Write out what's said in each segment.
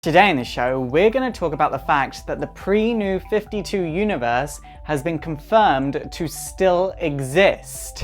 Today in the show, we're going to talk about the fact that the pre-New-52 universe has been confirmed to still exist.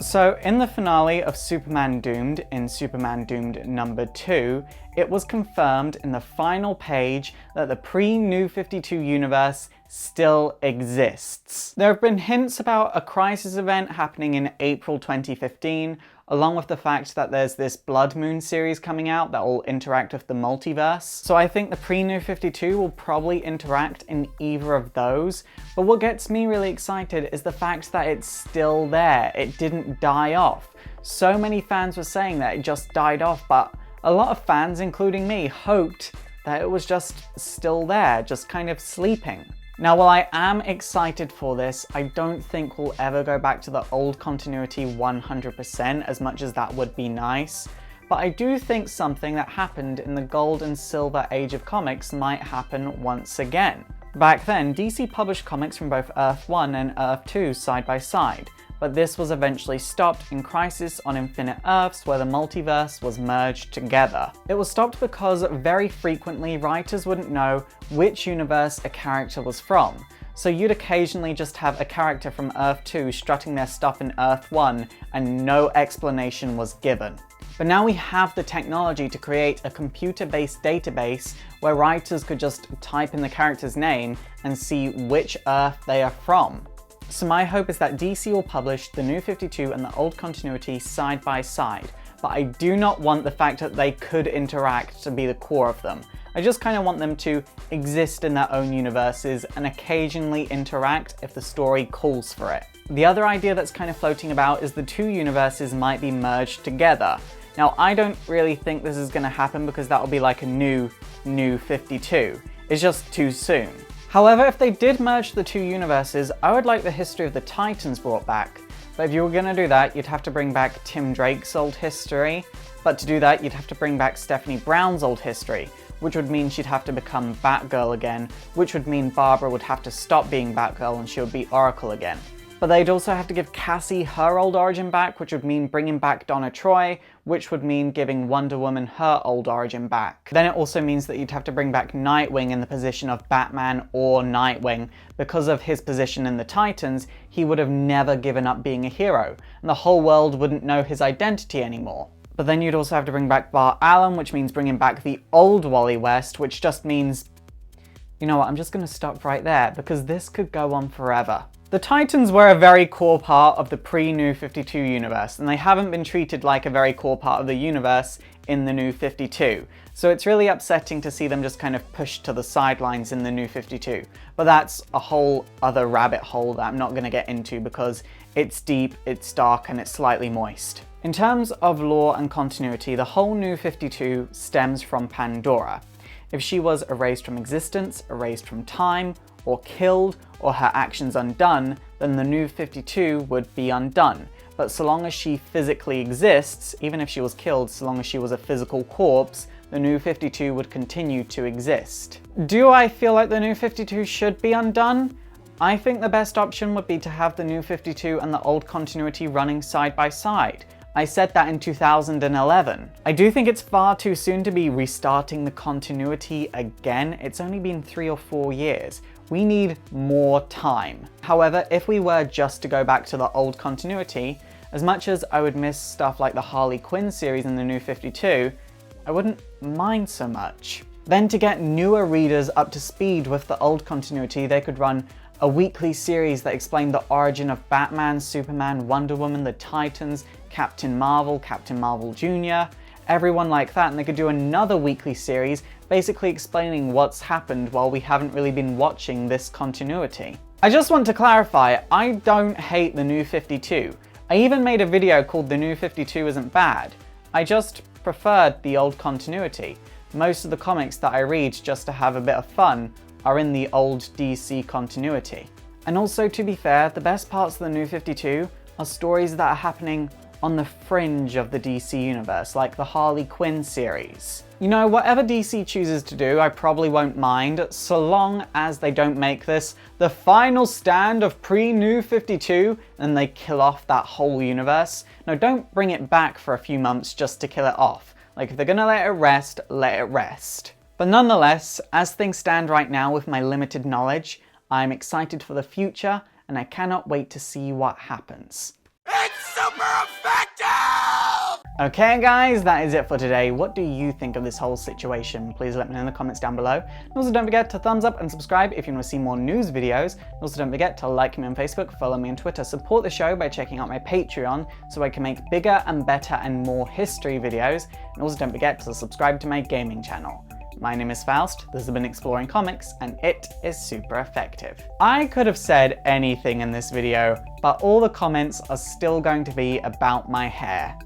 So in the finale of Superman Doomed, in Superman Doomed number 2, it was confirmed in the final page that the pre-New-52 universe still exists. There have been hints about a crisis event happening in April 2015, along with the fact that there's this Blood Moon series coming out that will interact with the multiverse. So I think the pre-New-52 will probably interact in either of those, but what gets me really excited is the fact that it's still there. It didn't die off. So many fans were saying that it just died off, but a lot of fans, including me, hoped that it was just still there, just kind of sleeping. Now, while I am excited for this, I don't think we'll ever go back to the old continuity 100%, as much as that would be nice. But I do think something that happened in the Gold and Silver Age of comics might happen once again. Back then, DC published comics from both Earth 1 and Earth 2 side by side, but this was eventually stopped in Crisis on Infinite Earths, where the multiverse was merged together. It was stopped because very frequently writers wouldn't know which universe a character was from, so you'd occasionally just have a character from Earth 2 strutting their stuff in Earth 1 and no explanation was given. But now we have the technology to create a computer-based database where writers could just type in the character's name and see which Earth they are from. So my hope is that DC will publish the New-52 and the old continuity side by side, but I do not want the fact that they could interact to be the core of them. I just kind of want them to exist in their own universes and occasionally interact if the story calls for it. The other idea that's kind of floating about is the two universes might be merged together. Now, I don't really think this is going to happen because that will be like a New-52. It's just too soon. However, if they did merge the two universes, I would like the history of the Titans brought back. But if you were going to do that, you'd have to bring back Tim Drake's old history. But to do that, you'd have to bring back Stephanie Brown's old history, which would mean she'd have to become Batgirl again, which would mean Barbara would have to stop being Batgirl and she would be Oracle again. But they'd also have to give Cassie her old origin back, which would mean bringing back Donna Troy, which would mean giving Wonder Woman her old origin back. Then it also means that you'd have to bring back Nightwing in the position of Batman or Nightwing. Because of his position in the Titans, he would have never given up being a hero, and the whole world wouldn't know his identity anymore. But then you'd also have to bring back Bart Allen, which means bringing back the old Wally West, which just means... You know what, I'm just going to stop right there, because this could go on forever. The Titans were a very core part of the pre-New-52 universe, and they haven't been treated like a very core part of the universe in the New-52. So it's really upsetting to see them just kind of pushed to the sidelines in the New-52. But that's a whole other rabbit hole that I'm not going to get into because it's deep, it's dark, and it's slightly moist. In terms of lore and continuity, the whole New-52 stems from Pandora. If she was erased from existence, erased from time, or killed, or her actions undone, then the New-52 would be undone. But so long as she physically exists, even if she was killed, so long as she was a physical corpse, the New-52 would continue to exist. Do I feel like the New-52 should be undone? I think the best option would be to have the New-52 and the old continuity running side by side. I said that in 2011. I do think it's far too soon to be restarting the continuity again. It's only been 3 or 4 years. We need more time. However, if we were just to go back to the old continuity, as much as I would miss stuff like the Harley Quinn series in the New-52, I wouldn't mind so much. Then to get newer readers up to speed with the old continuity, they could run a weekly series that explained the origin of Batman, Superman, Wonder Woman, the Titans, Captain Marvel Jr., everyone like that, and they could do another weekly series basically explaining what's happened while we haven't really been watching this continuity. I just want to clarify, I don't hate the New-52. I even made a video called The New-52 Isn't Bad. I just preferred the old continuity. Most of the comics that I read just to have a bit of fun are in the old DC continuity. And also, to be fair, the best parts of the New-52 are stories that are happening on the fringe of the DC universe, like the Harley Quinn series. You know, whatever DC chooses to do, I probably won't mind, so long as they don't make this the final stand of pre-New-52 and they kill off that whole universe. No, don't bring it back for a few months just to kill it off. Like, if they're gonna let it rest, let it rest. But nonetheless, as things stand right now with my limited knowledge, I'm excited for the future and I cannot wait to see what happens. It's super effective! Okay guys, that is it for today. What do you think of this whole situation? Please let me know in the comments down below. And also don't forget to thumbs up and subscribe if you want to see more news videos. And also don't forget to like me on Facebook, follow me on Twitter, support the show by checking out my Patreon so I can make bigger and better and more history videos. And also don't forget to subscribe to my gaming channel. My name is Faust, this has been Exploring Comics, and it is super effective. I could have said anything in this video, but all the comments are still going to be about my hair.